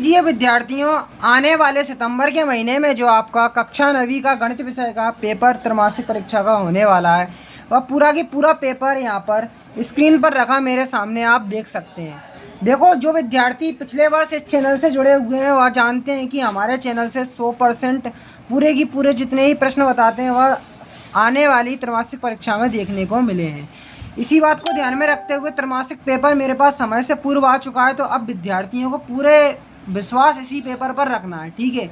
लीजिए विद्यार्थियों, आने वाले सितंबर के महीने में जो आपका कक्षा 9वीं का गणित विषय का पेपर त्रैमासिक परीक्षा का होने वाला है, वह पूरा की पूरा पेपर यहाँ पर स्क्रीन पर रखा मेरे सामने आप देख सकते हैं। देखो, जो विद्यार्थी पिछले वर्ष इस चैनल से जुड़े हुए हैं वह जानते हैं कि हमारे चैनल से 100% पूरे की पूरे जितने ही प्रश्न बताते हैं वह आने वाली त्रैमासिक परीक्षा में देखने को मिले हैं। इसी बात को ध्यान में रखते हुए त्रैमासिक पेपर मेरे पास समय से पूर्व आ चुका है, तो अब विद्यार्थियों को पूरे विश्वास इसी पेपर पर रखना है, ठीक है।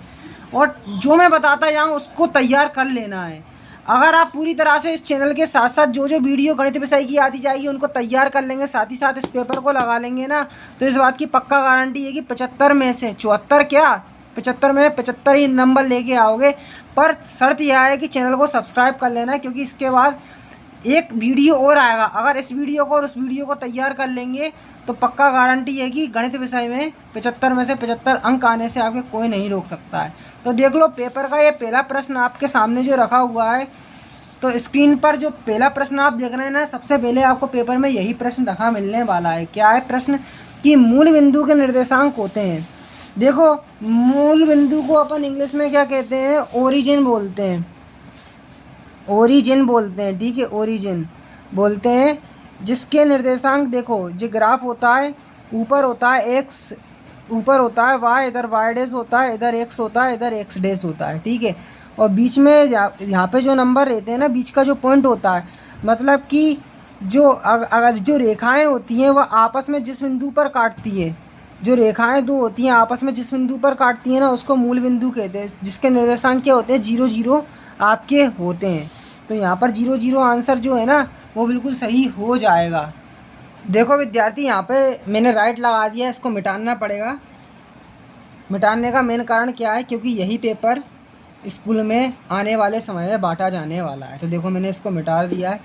और जो मैं बताता जाऊँ उसको तैयार कर लेना है। अगर आप पूरी तरह से इस चैनल के साथ साथ जो वीडियो गणित विषय की आती जाएगी उनको तैयार कर लेंगे, साथ ही साथ इस पेपर को लगा लेंगे ना, तो इस बात की पक्का गारंटी है कि 75 में से 74 क्या 75 में 75 ही नंबर लेके आओगे। पर शर्त यह है कि चैनल को सब्सक्राइब कर लेना है, क्योंकि इसके बाद एक वीडियो और आएगा। अगर इस वीडियो को और उस वीडियो को तैयार कर लेंगे तो पक्का गारंटी है कि गणित विषय में 75 में से 75 अंक आने से आपके कोई नहीं रोक सकता है। तो देख लो, पेपर का ये पहला प्रश्न आपके सामने जो रखा हुआ है, तो स्क्रीन पर जो पहला प्रश्न आप देख रहे हैं ना, सबसे पहले आपको पेपर में यही प्रश्न रखा मिलने वाला है। क्या है प्रश्न? कि मूल बिंदु के निर्देशांक होते हैं। देखो, मूल बिंदु को अपन इंग्लिश में क्या कहते हैं? ओरिजिन बोलते हैं, ओरिजिन बोलते हैं, ठीक है, ओरिजिन बोलते हैं। जिसके निर्देशांक देखो, जो ग्राफ होता है ऊपर होता है एक्स, ऊपर होता है वाई, इधर वाई डैश होता है, इधर एक्स होता है, इधर एक्स डैश होता है, ठीक है। और बीच में यहाँ पे जो नंबर रहते हैं ना, बीच का जो पॉइंट होता है, मतलब कि जो अगर जो रेखाएं होती हैं वह आपस में जिस बिंदु पर काटती है, जो रेखाएं दो होती हैं आपस में जिस बिंदु पर काटती हैं ना, उसको मूल बिंदु कहते हैं। जिसके निर्देशांक क्या होते हैं? 0 0 आपके होते हैं। तो यहाँ पर 0 0 आंसर जो है ना वो बिल्कुल सही हो जाएगा। देखो विद्यार्थी, यहाँ पे मैंने राइट लगा दिया, इसको मिटाना पड़ेगा। मिटाने का मेन कारण क्या है? क्योंकि यही पेपर स्कूल में आने वाले समय में बांटा जाने वाला है। तो देखो, मैंने इसको मिटा दिया है,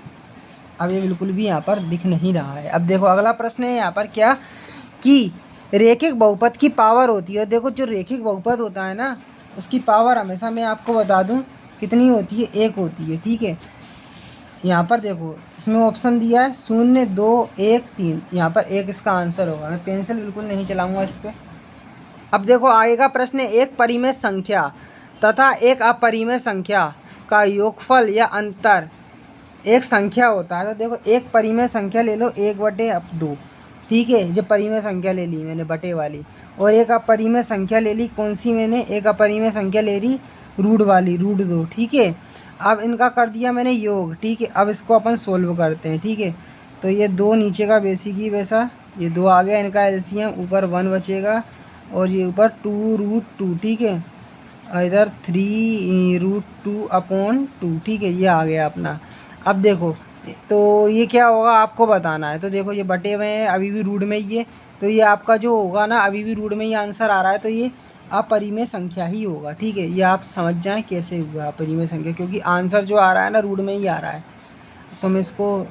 अब ये बिल्कुल भी यहाँ पर दिख नहीं रहा है। अब देखो, अगला प्रश्न है यहाँ पर क्या कि रेखिक बहुपद की पावर होती है। देखो, जो रेखिक बहुपद होता है ना, उसकी पावर हमेशा मैं आपको बता दूं कितनी होती है? 1 होती है, ठीक है। यहाँ पर देखो, इसमें ऑप्शन दिया है 0 2 1 3, यहाँ पर 1 इसका आंसर होगा। मैं पेंसिल बिल्कुल नहीं चलाऊंगा इस पर। अब देखो, आगे का प्रश्न है, एक परिमेय संख्या तथा एक अपरिमेय संख्या का योगफल या अंतर एक संख्या होता है। तो देखो, एक परिमेय संख्या ले लो 1/2, ठीक है, जो परिमेय संख्या ले ली मैंने बटे वाली, और एक अपरिमेय संख्या ले ली। कौन सी मैंने? एक अपरिमेय संख्या ले ली रूट वाली, √2, ठीक है। अब इनका कर दिया मैंने योग, ठीक है। अब इसको अपन सोल्व करते हैं, ठीक है। तो ये 2 नीचे का बेसिक ही वैसा, ये 2 आ गया, इनका एलसीएम, ऊपर 1 बचेगा और ये ऊपर 2√2, ठीक है, और इधर 3√2/2, ठीक है, ये आ गया अपना। अब देखो, तो ये क्या होगा आपको बताना है। तो देखो, ये बटे हुए हैं, अभी भी रूट में ही है, तो ये आपका जो होगा ना, अभी भी रूट में ही आंसर आ रहा है, तो ये अपरिमेय संख्या ही होगा, ठीक है। ये आप समझ जाएं कैसे हुआ अपरिमेय संख्या, क्योंकि आंसर जो आ रहा है ना रूट में ही आ रहा है। तो हमें इसको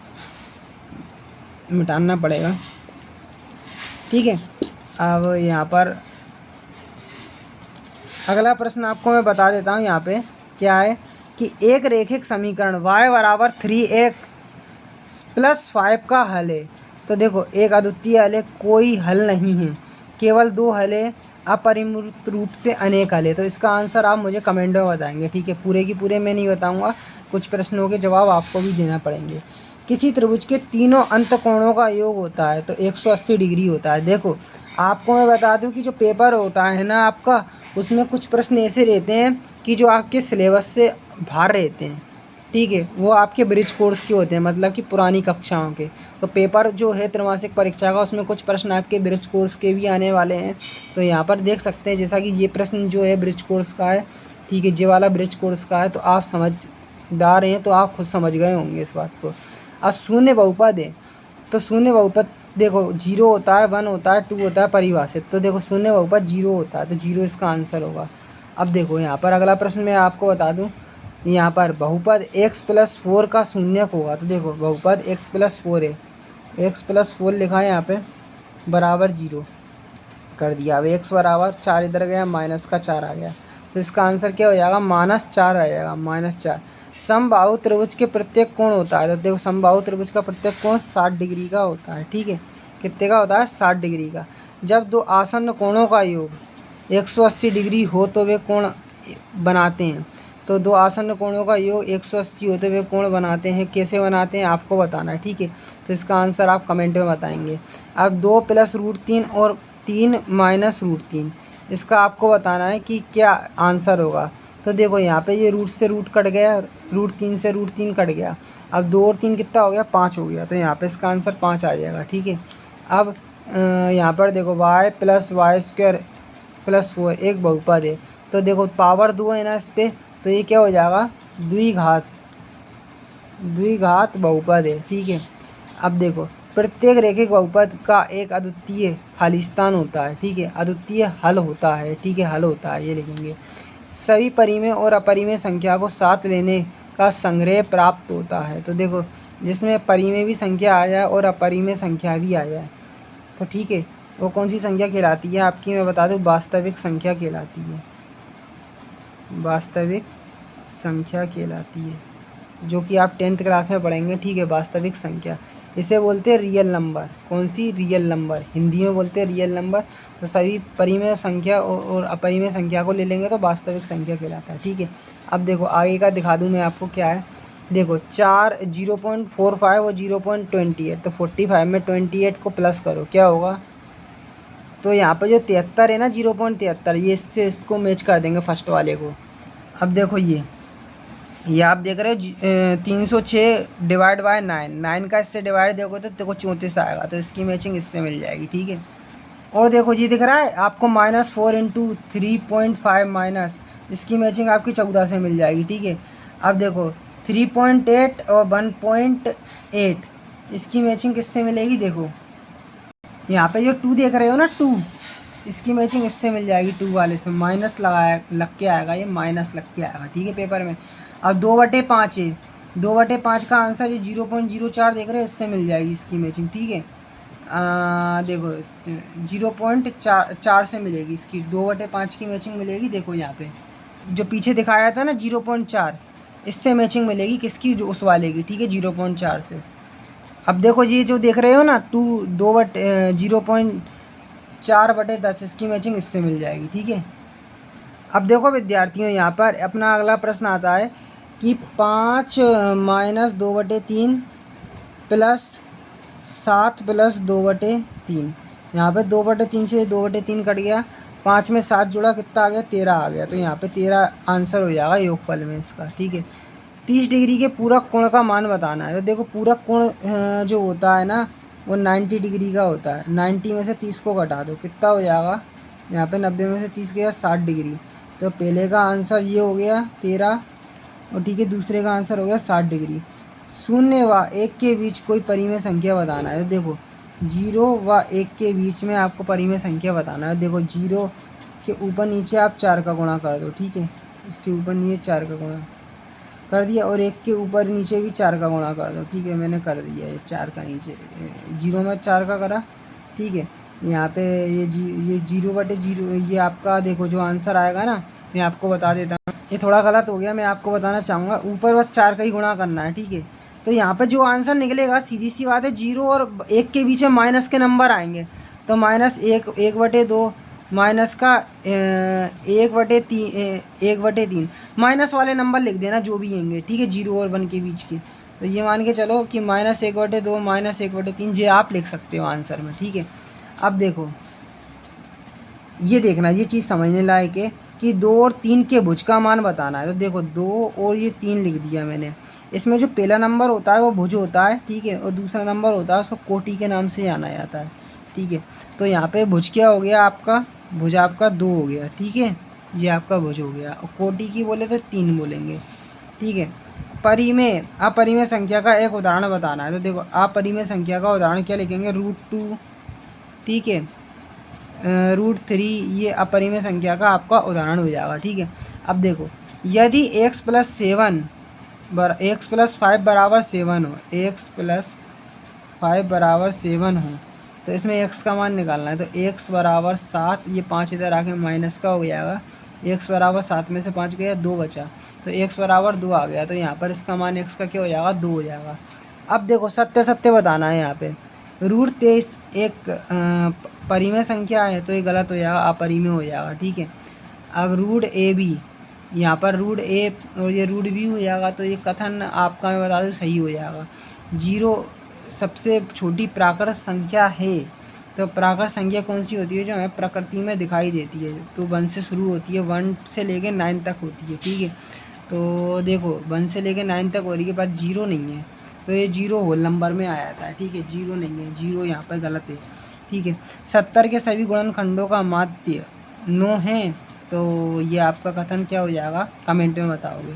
मिटाना पड़ेगा, ठीक है। अब यहाँ पर अगला प्रश्न आपको मैं बता देता हूँ। यहाँ पे क्या है कि एक रेखिक समीकरण y बराबर 3x + 5 का हल है। तो देखो, एक अद्वितीय हल है, कोई हल नहीं है, केवल 2 हल है, अपरिमित रूप से अनेक हल है। तो इसका आंसर आप मुझे कमेंट में बताएंगे, ठीक है। पूरे की पूरे मैं नहीं बताऊंगा, कुछ प्रश्नों के जवाब आपको भी देना पड़ेंगे। किसी त्रिभुज के तीनों अंत कोणों का योग होता है तो 180 डिग्री होता है। देखो, आपको मैं बता दूं कि जो पेपर होता है ना आपका, उसमें कुछ प्रश्न ऐसे रहते हैं कि जो आपके सिलेबस से बाहर रहते हैं, ठीक है, वो आपके ब्रिज कोर्स के होते हैं, मतलब कि पुरानी कक्षाओं के। तो पेपर जो है त्रैमासिक परीक्षा का, उसमें कुछ प्रश्न आपके ब्रिज कोर्स के भी आने वाले हैं। तो यहाँ पर देख सकते हैं, जैसा कि ये प्रश्न जो है ब्रिज कोर्स का है, ठीक है, ये वाला ब्रिज कोर्स का है। तो आप समझदार हैं तो आप खुद समझ गए होंगे इस बात को। अब शून्य बहुपद है, तो शून्य बहुपद देखो 0 होता है, 1 होता है, 2 होता है परिभाषित। तो देखो, शून्य बहुपद 0 होता है, तो 0 इसका आंसर होगा। अब देखो, यहाँ पर अगला प्रश्न मैं आपको बता दूं, यहाँ पर बहुपद x + 4 का शून्यक होगा। तो देखो, बहुपद x + 4 है, x + 4 लिखा है यहाँ पे, बराबर 0 कर दिया। अब x बराबर 4 इधर गया, माइनस का 4 आ गया, तो इसका आंसर क्या हो जाएगा? -4 आ जाएगा, -4। समबाहु त्रिभुज के प्रत्येक कोण होता है। तो देखो, समबाहु त्रिभुज का प्रत्येक कोण 60 डिग्री का होता है, ठीक है। कितने का होता है? 60 डिग्री का। जब 2 आसन्न कोणों का योग 180 डिग्री हो तो वे कोण बनाते हैं। तो दो आसन्न कोणों का योग 180 होते हुए कोण बनाते हैं। कैसे बनाते हैं आपको बताना है, ठीक है। तो इसका आंसर आप कमेंट में बताएंगे। अब 2 + √3 और 3 - √3, इसका आपको बताना है कि क्या आंसर होगा। तो देखो यहाँ पे ये रूट से रूट कट गया, √3 से √3 कट गया। अब 2 और 3 कितना हो गया, 5 हो गया। तो यहाँ पे इसका आंसर 5 आ जाएगा, ठीक है। अब यहाँ पर देखो y + y² + 4 एक बहुपद है। तो देखो पावर 2 है ना इस पर, तो ये क्या हो जाएगा, द्विघात बहुपद है, ठीक है। अब देखो प्रत्येक रैखिक बहुपद का एक अद्वितीय खाली स्थान होता है, ठीक है। अद्वितीय हल होता है, ठीक है, हल होता है, ये लिखेंगे। सभी परिमेय और अपरिमेय संख्या को साथ लेने का संग्रह प्राप्त होता है। तो देखो जिसमें परिमेय भी संख्या आ जाए और अपरिमेय संख्या भी आ जाए, तो ठीक है, वो कौन सी संख्या कहलाती है आपकी, मैं बता दूं, वास्तविक संख्या कहलाती है। वास्तविक संख्या कहलाती है, जो कि आप 10th क्लास में पढ़ेंगे, ठीक है। वास्तविक संख्या इसे बोलते हैं रियल नंबर। कौन सी, रियल नंबर, हिंदी में बोलते हैं रियल नंबर। तो सभी परिमेय संख्या और अपरिमेय संख्या को ले लेंगे तो वास्तविक संख्या कहलाता है, ठीक है। अब देखो आगे का दिखा दूँ मैं आपको क्या है। देखो 4 0.45 और 0.28, तो 45 में 28 को प्लस करो, क्या होगा। तो यहाँ पे जो 73 है ना, 0.73, ये इससे इसको मैच कर देंगे फर्स्ट वाले को। अब देखो ये आप देख रहे हो 306 डिवाइड बाय 9 का इससे डिवाइड देखो तो देखो 34 आएगा। तो इसकी मैचिंग इससे मिल जाएगी, ठीक है। और देखो ये दिख रहा है आपको -4 × 3.5 माइनस, इसकी मैचिंग आपकी 14 से मिल जाएगी, ठीक है। अब देखो 3.8 और 1.8, इसकी मैचिंग किससे मिलेगी, देखो यहाँ पे जो 2 देख रहे हो ना, 2, इसकी मैचिंग इससे मिल जाएगी। 2 वाले से माइनस लग के आएगा, ये माइनस लग के आएगा, ठीक है, पेपर में। अब 2/5 है, 2/5 का आंसर ये 0.04 देख रहे हो, इससे मिल जाएगी इसकी मैचिंग, ठीक है। देखो 0.4 से मिलेगी इसकी, 2/5 की मैचिंग मिलेगी। देखो यहाँ पे जो पीछे दिखाया था ना 0.4, इससे मैचिंग मिलेगी किसकी, जो उस वाले की, ठीक है, 0.4 से। अब देखो ये जो देख रहे हो ना 0.4/10, इसकी मैचिंग इससे मिल जाएगी, ठीक है। अब देखो विद्यार्थियों यहाँ पर अपना अगला प्रश्न आता है कि 5 - 2/3 + 7 + 2/3, यहाँ पे 2/3 से 2/3 कट गया, 5 में 7 जुड़ा, कितना आ गया, 13 आ गया। तो यहाँ पे 13 आंसर हो जाएगा योगफल में इसका, ठीक है। 30 डिग्री के पूरक कोण का मान बताना है। तो देखो पूरक कोण जो होता है ना, वो 90 डिग्री का होता है। 90 में से 30 को घटा दो, कितना हो जाएगा, यहाँ पे 90 में से 30 गया 60 डिग्री। तो पहले का आंसर ये हो गया 13, और ठीक है, दूसरे का आंसर हो गया 60 डिग्री। 0 व 1 के बीच कोई परिमेय संख्या बताना है। तो देखो 0 व 1 के बीच में आपको परिमेय संख्या बताना है। देखो 0 के ऊपर नीचे आप 4 का गुणा कर दो, ठीक है, इसके ऊपर नीचे 4 का गुणा कर दिया, और 1 के ऊपर नीचे भी 4 का गुणा कर दो, ठीक है, मैंने कर दिया ये 4 का नीचे 0 में 4 का करा, ठीक है। यहाँ पे ये 0/0, ये आपका देखो जो आंसर आएगा ना, मैं आपको बता देता हूँ, ये थोड़ा गलत हो गया, मैं आपको बताना चाहूँगा, ऊपर बस 4 का ही गुणा करना है, ठीक है। तो यहाँ पे जो आंसर निकलेगा, सीधी सी बात है, 0 और 1 के बीच में माइनस के नंबर आएंगे। तो -1, 1/2, माइनस का 1/3 माइनस वाले नंबर लिख देना जो भी होंगे, ठीक है, 0 और 1 के बीच के। तो ये मान के चलो कि -1/2 -1/3 ये आप लिख सकते हो आंसर में, ठीक है। अब देखो ये देखना, ये चीज़ समझने लायक है कि 2 और 3 के भुज का मान बताना है। तो देखो 2 और ये 3 लिख दिया मैंने। इसमें जो पहला नंबर होता है वो भुज होता है, ठीक है, और दूसरा नंबर होता है उसको कोटि के नाम से जाना जाता है, ठीक है। तो यहाँ पे भुज क्या हो गया आपका, भुज आपका 2 हो गया, ठीक है, ये आपका भुज हो गया। और कोटि की बोले तो 3 बोलेंगे, ठीक है। परिमेय अपरिमेय संख्या का एक उदाहरण बताना है। तो देखो अपरिमेय संख्या का उदाहरण क्या लिखेंगे, √2, ठीक है, √3, ये अपरिमेय संख्या का आपका उदाहरण हो जाएगा, ठीक है। अब देखो यदि x + 5 बराबर 7 हो, x + 5 बराबर 7 हो, तो इसमें x का मान निकालना है। तो x बराबर 7, ये 5 इधर आके माइनस का हो जाएगा, x बराबर 7 में से 5 गया, 2 बचा, तो x बराबर 2 आ गया। तो यहाँ पर इसका मान x का क्या हो जाएगा, 2 हो जाएगा। अब देखो सत्य सत्य बताना है यहाँ पे √23 एक परिमेय संख्या है तो ये गलत हो जाएगा, अपरिमेय हो जाएगा, ठीक है। अब √AB, यहाँ पर √A और ये √B हो जाएगा, तो ये कथन आपका मैं बता दूँ सही हो जाएगा। 0 सबसे छोटी प्राकृत संख्या है, तो प्राकृत संख्या कौन सी होती है जो हमें प्रकृति में दिखाई देती है, तो 1 से शुरू होती है, 1 से लेके 9 तक होती है, ठीक है। तो देखो 1 से लेके 9 तक हो रही है, पर 0 नहीं है, तो ये 0 होल नंबर में आ जाता है, ठीक है। 0 नहीं है, 0 यहाँ पर गलत है, ठीक है। 70 के सभी गुणनखंडों का माध्य 9 है, तो ये आपका कथन क्या हो जाएगा, कमेंट में बताओगे।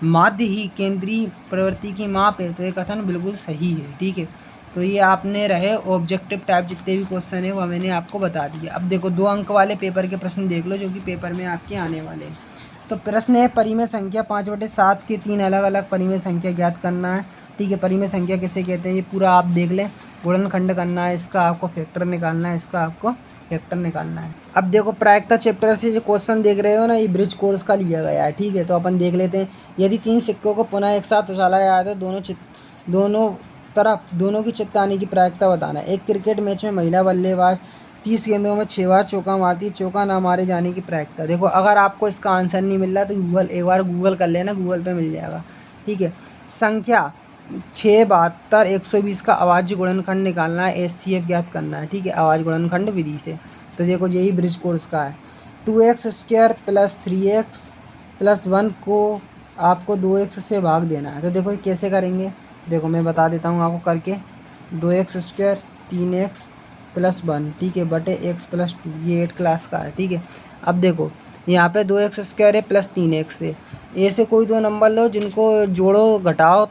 माध्य ही केंद्रीय प्रवृत्ति की माप है, तो ये कथन बिल्कुल सही है, ठीक है। तो ये आपने रहे ऑब्जेक्टिव टाइप जितने भी क्वेश्चन है वो मैंने आपको बता दिया। अब देखो 2 अंक वाले पेपर के प्रश्न देख लो जो कि पेपर में आपके आने वाले हैं। तो प्रश्न है परिमेय संख्या 5/7 के 3 अलग अलग परिमेय संख्या ज्ञात करना है, ठीक है। परिमेय संख्या किसे कहते हैं ये पूरा आप देख लें, गुणनखंड करना है, इसका आपको फैक्टर निकालना है, इसका आपको फैक्टर निकालना है। अब देखो प्रायिकता चैप्टर से जो क्वेश्चन देख रहे हो ना, ये ब्रिज कोर्स का लिया गया है, ठीक है। तो अपन देख लेते हैं। यदि 3 सिक्कों को पुनः एक साथ उछाला जाए तो दोनों तरफ दोनों की चित्त आने की प्रायिकता बताना है। एक क्रिकेट मैच में महिला बल्लेबाज 30 गेंदों में 6 बार चौका मारती है, चौका ना मारे जाने की प्रायिकता। देखो अगर आपको इसका आंसर नहीं मिल रहा तो एक बार गूगल कर लेना, गूगल पे मिल जाएगा, ठीक है। संख्या 6, 72, 120 का अभाज्य गुणनखंड निकालना है, HCF ज्ञात करना है, ठीक है, अभाज्य गुणनखंड विधि से। तो देखो यही ब्रिज कोर्स का है। 2x² + 3x + 1 को आपको 2x से भाग देना है, तो देखो कैसे करेंगे, देखो मैं बता देता हूँ आपको करके। 2x² 3x + 1, ठीक है, बटे x + 2, ये 8 क्लास का है, ठीक है। अब देखो यहाँ पे 2x² है प्लस 3x है, ऐसे कोई 2 नंबर लो जिनको जोड़ो घटाओ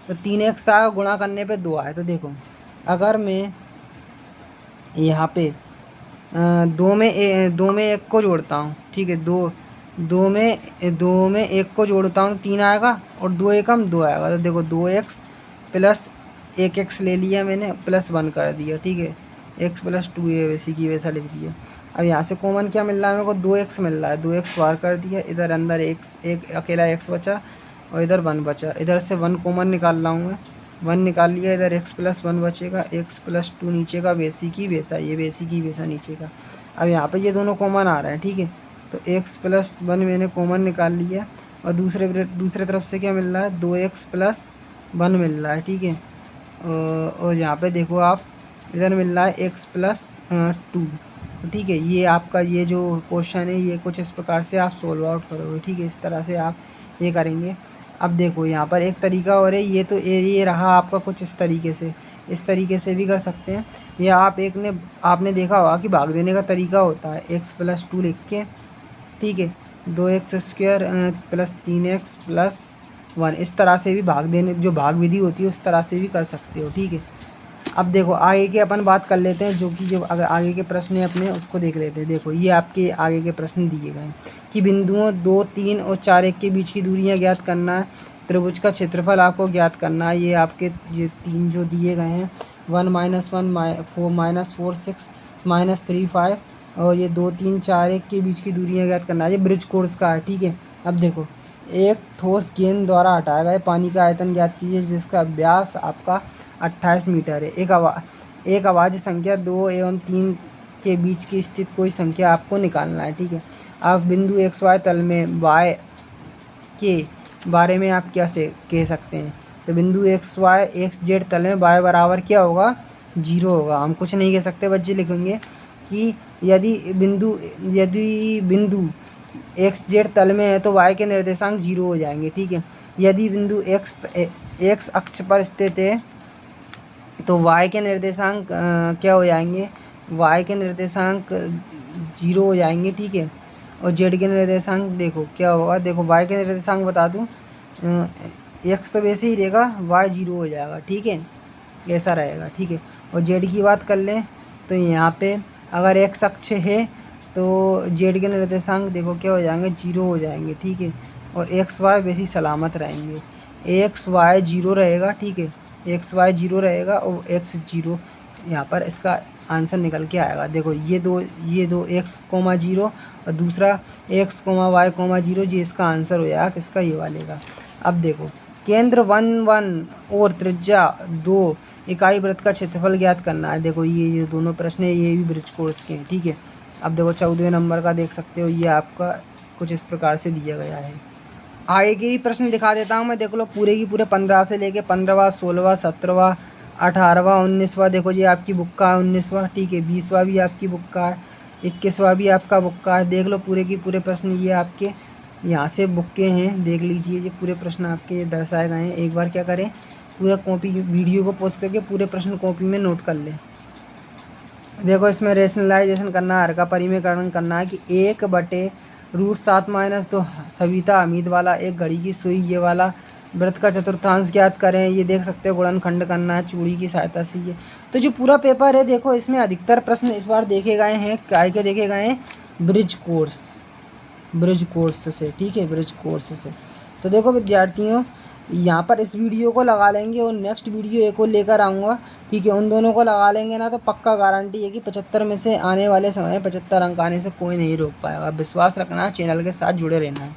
तो 3x आए, गुणा करने पे 2 आए। तो देखो अगर मैं यहाँ पे 2 में 1 को जोड़ता हूँ, ठीक है, 2 में 1 को जोड़ता हूँ तो 3 आएगा, और 2 एकम 2 आएगा। तो देखो 2x + 1x ले लिया मैंने, प्लस 1 कर दिया, ठीक है, x + 2 है, वैसी की वैसा लिख दिया। अब यहाँ से कॉमन क्या मिल रहा है मेरे को, 2x मिल रहा है, 2x बाहर कर दिया, इधर अंदर एक अकेला x बचा और इधर 1 बचा, इधर से 1 कॉमन निकाल रहा हूँ मैं, 1 निकाल लिया, इधर x + 1 बचेगा, x + 2 नीचे का वैसी की वैसा, ये वैसी की वैसा नीचे का। अब यहाँ पे ये दोनों कॉमन आ रहे हैं, ठीक है, तो x + 1 मैंने कॉमन निकाल लिया, और दूसरे तरफ से क्या मिल रहा है, 2x + 1 मिल रहा है, ठीक है। और यहाँ पे देखो आप इधर मिल रहा है x + 2, ठीक है। ये आपका ये जो क्वेश्चन है ये कुछ इस प्रकार से आप सोल्व आउट करोगे, ठीक है, इस तरह से आप ये करेंगे। अब देखो यहाँ पर एक तरीका और है, ये तो ये रहा आपका कुछ इस तरीके से भी कर सकते हैं, या आपने देखा होगा कि भाग देने का तरीका होता है x + 2 लिख के, ठीक है, 2x² + 3x + 1, इस तरह से भी भाग देने जो भाग विधि होती है उस तरह से भी कर सकते हो, ठीक है। अब देखो आगे के अपन बात कर लेते हैं, जो अगर आगे के प्रश्न है अपने उसको देख लेते हैं। देखो ये आपके आगे के प्रश्न दिए गए हैं कि बिंदुओं 2, 3 और 4, 1 के बीच की दूरियां ज्ञात करना है, त्रिभुज का क्षेत्रफल आपको ज्ञात करना है। ये आपके ये 3 जो दिए गए हैं, 1 - 1 4 -4 6 -3 5, और ये 2, 3, 4, 1 के बीच की दूरियां ज्ञात करना है, ये ब्रिज कोर्स का है, ठीक है। अब देखो एक ठोस गेंद द्वारा हटाया गया पानी का आयतन ज्ञात कीजिए जिसका व्यास आपका 28 मीटर है। एक अभाज्य संख्या 2 एवं 3 के बीच की स्थित कोई संख्या आपको निकालना है, ठीक है। अब बिंदु XY तल में y के बारे में आप क्या से कह सकते हैं, तो बिंदु XZ तल में y बराबर क्या होगा, 0 होगा। हम कुछ नहीं कह सकते, बच्चे लिखेंगे कि यदि बिंदु XZ तल में है तो y के निर्देशांक 0 हो जाएंगे, ठीक है। यदि बिंदु x अक्ष पर स्थित है तो y के निर्देशांक क्या हो जाएंगे, y के निर्देशांक 0 हो जाएंगे, ठीक है। और z के निर्देशांक देखो क्या होगा, देखो y के निर्देशांक बता दूं, x तो वैसे ही रहेगा, y 0 हो जाएगा, ठीक है, ऐसा रहेगा, ठीक है। और z की बात कर लें तो यहाँ पे अगर x अक्ष है तो z के निर्देशांक देखो क्या हो जाएंगे, 0 हो जाएंगे, ठीक है। और x y वैसे ही सलामत रहेंगे, x y 0 रहेगा, ठीक है, x y 0 रहेगा और x 0, यहाँ पर इसका आंसर निकल के आएगा। देखो ये दो x, 0 और दूसरा x, y, 0, ये इसका आंसर हो जाएगा किसका, ये वाले का। अब देखो केंद्र 1 और त्रिज्या 2 इकाई वृत्त का क्षेत्रफल ज्ञात करना है। देखो ये दोनों प्रश्न है, ये भी ब्रिज कोर्स के हैं, ठीक है। अब देखो 14वें नंबर का देख सकते हो, ये आपका कुछ इस प्रकार से दिया गया है। आगे के भी प्रश्न दिखा देता हूँ मैं, देख लो पूरे की पूरे 15 से लेके 15वां 16वां 17वां 18वां 19वां, देखो ये आपकी बुक का है 19वां, ठीक है। 20वां भी आपकी बुक का है, 21वां भी आपका बुक का है। देख लो पूरे की पूरे प्रश्न ये आपके यहाँ से बुक के हैं, देख लीजिए ये पूरे प्रश्न आपके ये दर्शाए गए हैं। एक बार क्या करें, पूरा कॉपी वीडियो को पोस्ट करके पूरे प्रश्न कॉपी में नोट कर लें। देखो इसमें रेशनलाइजेशन करना है, हर का परिमेयकरण करना है कि 1/√7-2 सविता हमीद वाला एक घड़ी की सुई ये वाला वृत्त का चतुर्थांश ज्ञात करें। ये देख सकते हो गुणनखंड करना है चूड़ी की सहायता से। ये तो जो पूरा पेपर है देखो इसमें अधिकतर प्रश्न इस बार देखे गए हैं, क्या के देखे गए हैं, ब्रिज कोर्स से, ठीक है, ब्रिज कोर्स से। तो देखो विद्यार्थियों यहाँ पर इस वीडियो को लगा लेंगे और नेक्स्ट वीडियो एक और लेकर आऊँगा, ठीक है। उन दोनों को लगा लेंगे ना तो पक्का गारंटी है कि 75 में से आने वाले समय 75 अंक आने से कोई नहीं रोक पाएगा। विश्वास रखना, चैनल के साथ जुड़े रहना है।